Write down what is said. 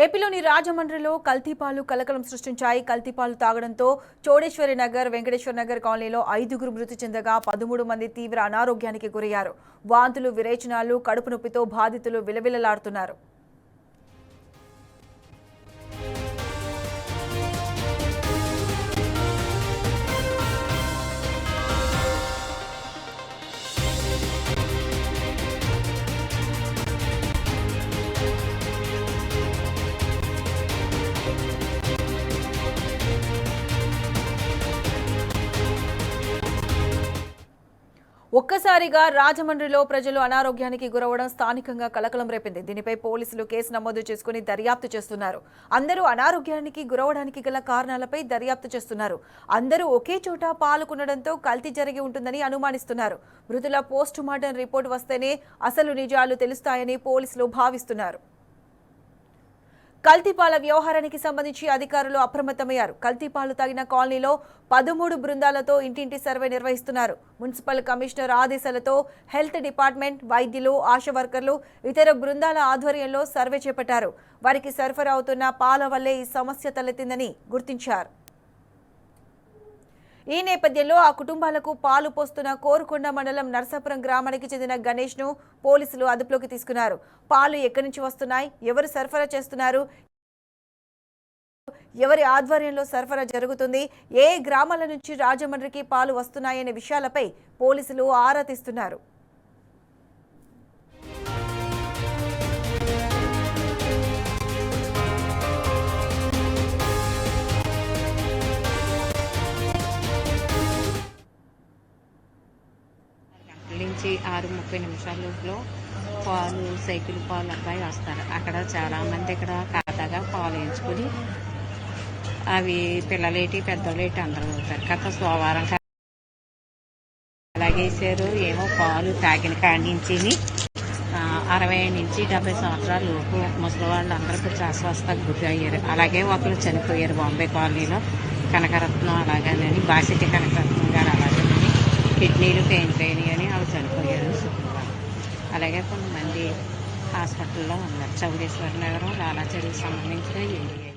ఏపీలోని రాజమండ్రిలో కల్తీపాలు కలకలం సృష్టించాయి. కల్తీపాలు తాగడంతో చోడేశ్వరి నగర్, వెంకటేశ్వర నగర్ కాలనీలో 5గురు మృతి చెందగా 13 మంది తీవ్ర అనారోగ్యానికి గురయ్యారు. వాంతులు, విరేచనాలు, కడుపు నొప్పితో బాధితులు విలవిలలాడుతున్నారు. ఒక్కసారిగా రాజమండ్రిలో ప్రజలు అనారోగ్యానికి గురవడం స్థానికంగా కలకలం రేపింది. దీనిపై పోలీసులు కేసు నమోదు చేసుకుని దర్యాప్తు చేస్తున్నారు. అందరూ అనారోగ్యానికి గురవడానికి గల కారణాలపై దర్యాప్తు చేస్తున్నారు. అందరూ ఒకే చోట పాల్గొనడంతో కల్తీ జరిగి ఉంటుందని అనుమానిస్తున్నారు. మృతుల పోస్టుమార్టం రిపోర్ట్ వస్తేనే అసలు నిజాలు తెలుస్తాయని పోలీసులు భావిస్తున్నారు. కల్తీపాల వ్యవహారానికి సంబంధించి అధికారులు అప్రమత్తమయ్యారు. కల్తీపాలు తాగిన కాలనీలో 13 బృందాలతో ఇంటింటి సర్వే నిర్వహిస్తున్నారు. మున్సిపల్ కమిషనర్ ఆదేశాలతో హెల్త్ డిపార్ట్మెంట్, వైద్యులు, ఆశా వర్కర్లు, ఇతర బృందాల ఆధ్వర్యంలో సర్వే చేపట్టారు. వారికి సరఫరా అవుతున్న పాల వల్లే ఈ సమస్య తలెత్తిందని గుర్తించారు. ఈ నేపథ్యంలో ఆ కుటుంబాలకు పాలు పోస్తున్న కోరుకొండ మండలం నర్సాపురం గ్రామానికి చెందిన గణేష్ ను పోలీసులు అదుపులోకి తీసుకున్నారు. పాలు ఎక్కడి నుంచి వస్తున్నాయి, ఎవరు సరఫరా చేస్తున్నారు, ఎవరి ఆధ్వర్యంలో సరఫరా జరుగుతుంది, ఏ గ్రామాల నుంచి రాజమండ్రికి పాలు వస్తున్నాయనే విషయాలపై పోలీసులు ఆరా తీస్తున్నారు. నుంచి 6:30 పాలు, సైకిల్ పాలు అబ్బాయి వస్తారు. అక్కడ చాలామంది ఇక్కడ ఖాతాగా పాలు వేయించుకుని అవి పిల్లలేటి పెద్దలేటి అందరూ అవుతారు. గత సోమవారం అలాగేసారు. ఏమో పాలు తాగిన కాడి నుంచి 60 నుంచి 70 సంవత్సరాల లోపు ముసలి వాళ్ళు అందరూ కొంచెం అస్వస్థకు గురి అయ్యారు. అలాగే ఒకరు చనిపోయారు బాంబే కాలనీలో. కనకరత్నం అలాగని బాసిటి కనకరత్నం గారు అలాగని కిడ్నీలు పెయిన్ అని అవి చనిపోయారు శుక్రవారం. అలాగే కొంతమంది హాస్పిటల్లో ఉన్నారు. చౌడేశ్వరి నగరం, లాలాచరికి సంబంధించిన ఎన్డీఏ